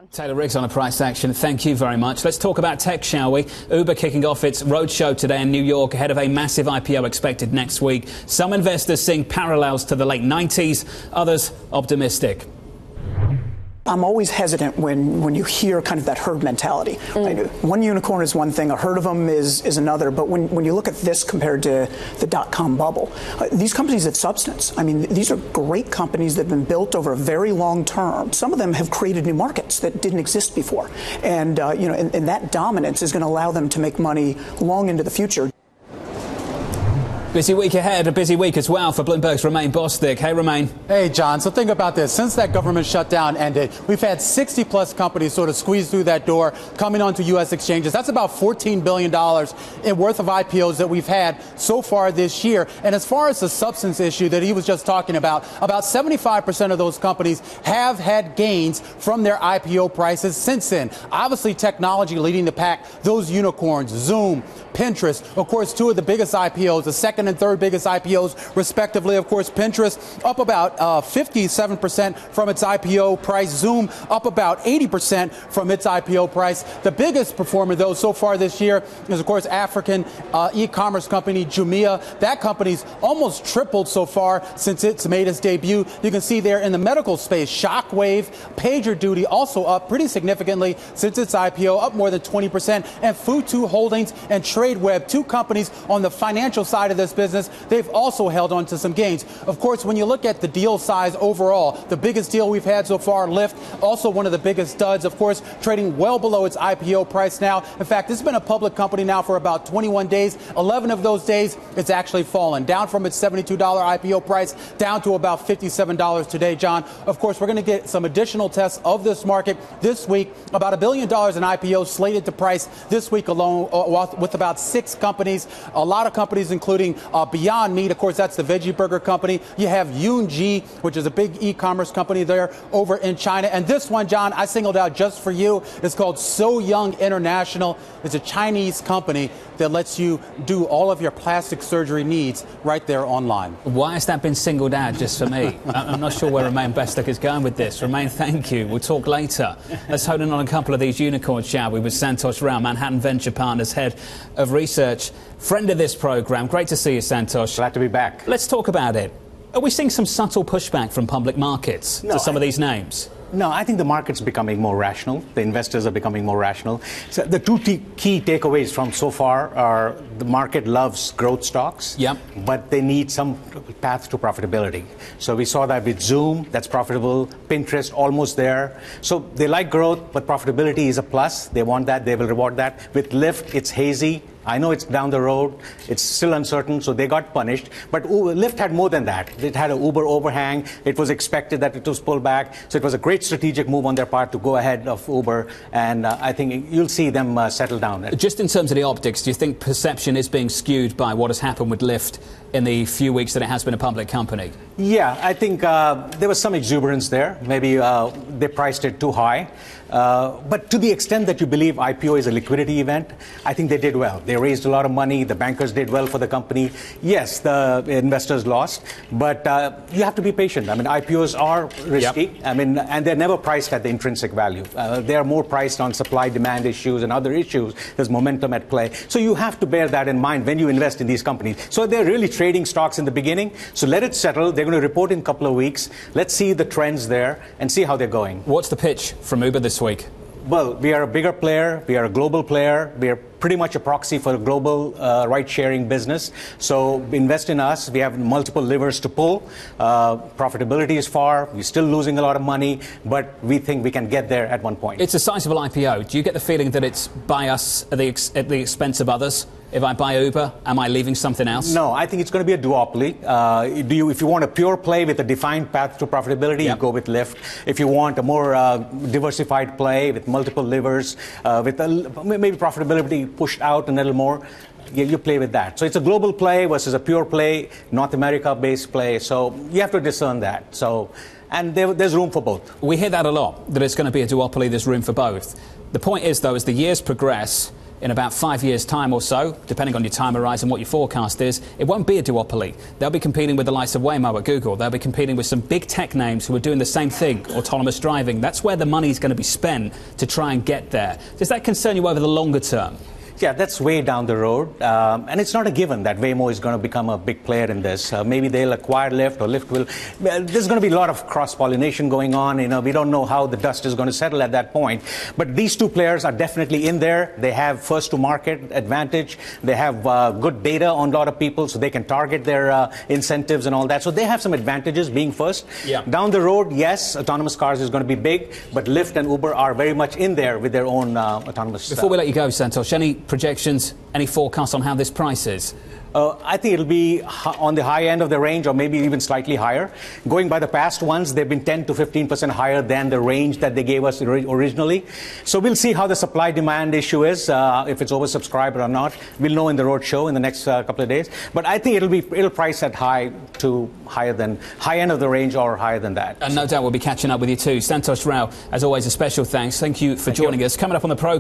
Taylor Riggs on a price action. Thank you very much. Let's talk about tech, shall we? Uber kicking off its roadshow today in New York ahead of a massive IPO expected next week. Some investors seeing parallels to the late 90s, others optimistic. I'm always hesitant when you hear kind of that herd mentality. One unicorn is one thing, a herd of them is another. But when you look at this compared to the dot-com bubble, these companies have substance. I mean, these are great companies that have been built over a very long term. Some of them have created new markets that didn't exist before. And, and that dominance is going to allow them to make money long into the future. Busy week ahead, a busy week as well for Bloomberg's Romain Bostic. Hey, Romain. Hey, John. So think about this. Since that government shutdown ended, we've had 60-plus companies sort of squeeze through that door, coming onto U.S. exchanges. That's about $14 billion in worth of IPOs that we've had so far this year. And as far as the substance issue that he was just talking about 75% of those companies have had gains from their IPO prices since then. Obviously, technology leading the pack, those unicorns, Zoom, Pinterest, of course, two of the biggest IPOs, the second and third biggest IPOs, respectively. Of course, Pinterest up about 57% from its IPO price. Zoom up about 80% from its IPO price. The biggest performer, though, so far this year is, of course, African e-commerce company Jumia. That company's almost tripled so far since it's made its debut. You can see there in the medical space, Shockwave, PagerDuty also up pretty significantly since its IPO, up more than 20%. And Futu Holdings and TradeWeb, two companies on the financial side of this business, they've also held on to some gains. Of course, when you look at the deal size overall, the biggest deal we've had so far, Lyft, also one of the biggest studs, of course, trading well below its IPO price now. In fact, this has been a public company now for about 21 days. 11 of those days, it's actually fallen, down from its $72 IPO price, down to about $57 today, John. Of course, we're going to get some additional tests of this market this week. About $1 billion in IPOs slated to price this week alone, with about 6 companies, a lot of companies, including Beyond Meat. Of course, that's the veggie burger company. You have Yunji, which is a big e-commerce company there over in China. And this one, John, I singled out just for you. It's called So Young International. It's a Chinese company that lets you do all of your plastic surgery needs right there online. Why has that been singled out just for me? I'm not sure where Romain Bostic is going with this. Romain, thank you. We'll talk later. Let's hone in on a couple of these unicorns, shall we, with Santosh Rao, Manhattan Venture Partners, Head of Research, friend of this program. Great to see you, Santosh. Glad to be back. Let's talk about it. Are we seeing some subtle pushback from public markets to some of these names? No, I think the market's becoming more rational. The investors are becoming more rational. So the two key takeaways from so far are the market loves growth stocks, but they need some path to profitability. So we saw that with Zoom, that's profitable, Pinterest, almost there. So they like growth, but profitability is a plus. They want that. They will reward that. With Lyft, it's hazy. I know it's down the road. It's still uncertain, so they got punished. But Lyft had more than that. It had an Uber overhang. It was expected that it was pulled back. So it was a great strategic move on their part to go ahead of Uber. And I think you'll see them settle down. Just in terms of the optics, do you think perception is being skewed by what has happened with Lyft in the few weeks that it has been a public company? Yeah, I think there was some exuberance there. Maybe they priced it too high. But to the extent that you believe IPO is a liquidity event, I think they did well. They raised a lot of money. The bankers did well for the company. Yes, the investors lost, but you have to be patient. I mean, IPOs are risky. I mean, and they're never priced at the intrinsic value. They are more priced on supply-demand issues and other issues. There's momentum at play. So you have to bear that in mind when you invest in these companies. So they're really trading stocks in the beginning. So let it settle. They're going to report in a couple of weeks. Let's see the trends there and see how they're going. What's the pitch from Uber this week? Well, we are a bigger player. We are a global player. We are pretty much a proxy for a global ride-sharing business. So invest in us. We have multiple levers to pull. Profitability is far. We're still losing a lot of money, but we think we can get there at one point. It's a sizable IPO. Do you get the feeling that it's by us at the expense of others? If I buy Uber, am I leaving something else? No, I think it's going to be a duopoly. If you want a pure play with a defined path to profitability, you go with Lyft. If you want a more diversified play with multiple levers, with maybe profitability pushed out a little more, you play with that. So it's a global play versus a pure play, North America-based play. So you have to discern that. So, and there's room for both. We hear that a lot, that it's going to be a duopoly, there's room for both. The point is, though, as the years progress, in about 5 years' time or so, depending on your time horizon, what your forecast is, it won't be a duopoly. They'll be competing with the likes of Waymo at Google. They'll be competing with some big tech names who are doing the same thing, autonomous driving. That's where the money's going to be spent to try and get there. Does that concern you over the longer term? Yeah, that's way down the road. And it's not a given that Waymo is going to become a big player in this. Maybe they'll acquire Lyft, or Lyft will. There's going to be a lot of cross-pollination going on. We don't know how the dust is going to settle at that point. But these two players are definitely in there. They have first-to-market advantage. They have good data on a lot of people, so they can target their incentives and all that. So they have some advantages being first. Yeah. Down the road, yes, autonomous cars is going to be big, but Lyft and Uber are very much in there with their own autonomous. Before we let you go, Santosh, any projections, any forecasts on how this price is? I think it'll be on the high end of the range, or maybe even slightly higher. Going by the past ones, they've been 10 to 15% higher than the range that they gave us originally. So we'll see how the supply-demand issue is, if it's oversubscribed or not. We'll know in the road show in the next couple of days. But I think it'll price at high end of the range or higher than that. And no doubt we'll be catching up with you too. Santosh Rao, as always, a special thanks. Thank you for joining us. Coming up on the program.